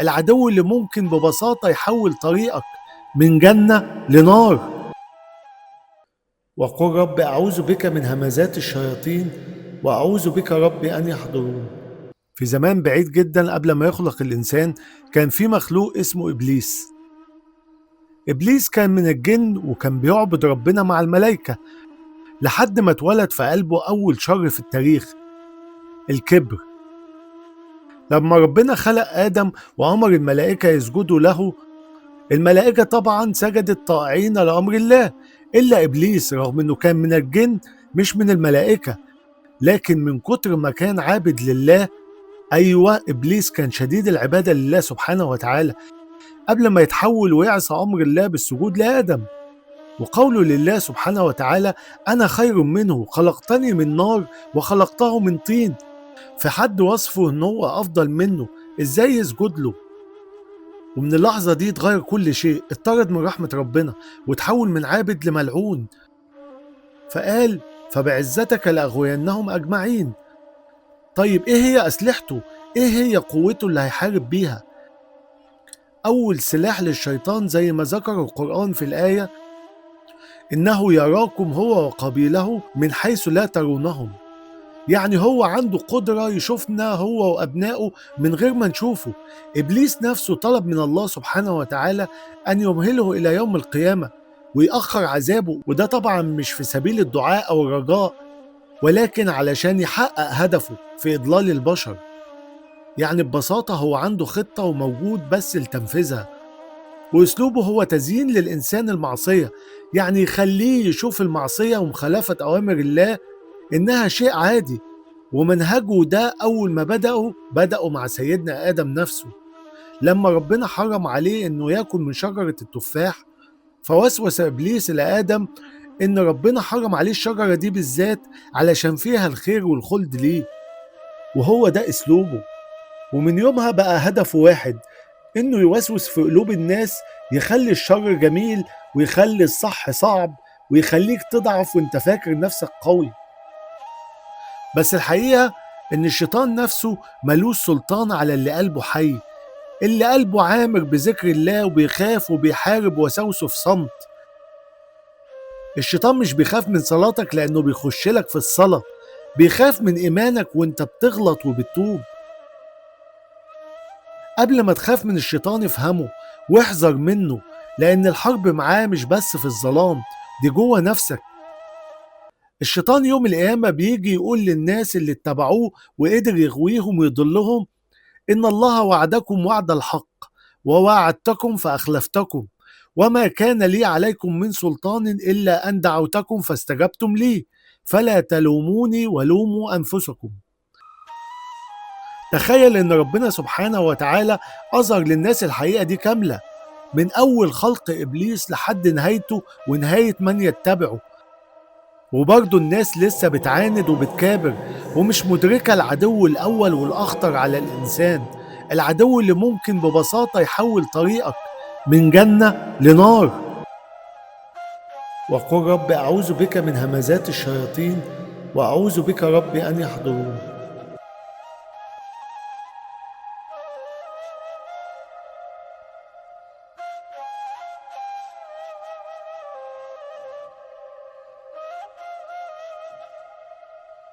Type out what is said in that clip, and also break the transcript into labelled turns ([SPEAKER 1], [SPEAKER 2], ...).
[SPEAKER 1] العدو اللي ممكن ببساطة يحول طريقك من جنة لنار. وقل رب أعوذ بك من همزات الشياطين وأعوذ بك رب أن يحضرون. في زمان بعيد جدا قبل ما يخلق الإنسان كان في مخلوق اسمه إبليس. إبليس كان من الجن وكان بيعبد ربنا مع الملائكة لحد ما اتولد في قلبه أول شر في التاريخ، الكبر. لما ربنا خلق آدم وأمر الملائكة يسجدوا له، الملائكة طبعا سجدت طائعين لأمر الله، إلا إبليس رغم أنه كان من الجن مش من الملائكة، لكن من كتر ما كان عابد لله. أيوة، إبليس كان شديد العبادة لله سبحانه وتعالى قبل ما يتحول ويعصى أمر الله بالسجود لآدم. وقوله لله سبحانه وتعالى أنا خير منه خلقتني من نار وخلقته من طين، في حد وصفه أنه هو أفضل منه، إزاي يسجد له؟ ومن اللحظة دي اتغير كل شيء، اتطرد من رحمة ربنا وتحول من عابد لملعون. فقال فبعزتك لأغوينهم أجمعين. طيب إيه هي أسلحته؟ إيه هي قوته اللي هيحارب بيها؟ أول سلاح للشيطان زي ما ذكر القرآن في الآية إنه يراكم هو وقبيله من حيث لا ترونهم. يعني هو عنده قدرة يشوفنا هو وأبنائه من غير ما نشوفه. إبليس نفسه طلب من الله سبحانه وتعالى أن يمهله إلى يوم القيامة ويأخر عذابه، وده طبعا مش في سبيل الدعاء أو الرجاء، ولكن علشان يحقق هدفه في إضلال البشر. يعني ببساطة هو عنده خطة وموجود بس لتنفيذها، وأسلوبه هو تزيين للإنسان المعصية، يعني يخليه يشوف المعصية ومخالفة أوامر الله إنها شيء عادي. ومنهجه ده أول ما بدأوا مع سيدنا آدم نفسه، لما ربنا حرم عليه إنه يأكل من شجرة التفاح، فوسوس إبليس لآدم إن ربنا حرم عليه الشجرة دي بالذات علشان فيها الخير والخلد ليه، وهو ده أسلوبه. ومن يومها بقى هدفه واحد، إنه يوسوس في قلوب الناس، يخلي الشر جميل ويخلي الصح صعب ويخليك تضعف وانت فاكر نفسك قوي. بس الحقيقة إن الشيطان نفسه ملوش سلطان على اللي قلبه حي، اللي قلبه عامر بذكر الله وبيخاف وبيحارب وسوسه في صمت. الشيطان مش بيخاف من صلاتك لأنه بيخش لك في الصلاة، بيخاف من إيمانك وانت بتغلط وبتتوب. قبل ما تخاف من الشيطان افهمه واحذر منه، لأن الحرب معاه مش بس في الظلام، دي جوه نفسك. الشيطان يوم القيامة بيجي يقول للناس اللي اتبعوه وقدر يغويهم ويضلهم إن الله وعدكم وعد الحق ووعدتكم فأخلفتكم وما كان لي عليكم من سلطان إلا أن دعوتكم فاستجبتم لي فلا تلوموني ولوموا أنفسكم. تخيل إن ربنا سبحانه وتعالى أظهر للناس الحقيقة دي كاملة، من أول خلق إبليس لحد نهايته ونهاية من يتبعه، وبرضه الناس لسه بتعاند وبتكابر ومش مدركة العدو الأول والأخطر على الإنسان، العدو اللي ممكن ببساطة يحول طريقك من جنة لنار. وقل رب أعوذ بك من همزات الشياطين وأعوذ بك رب أن يحضرون.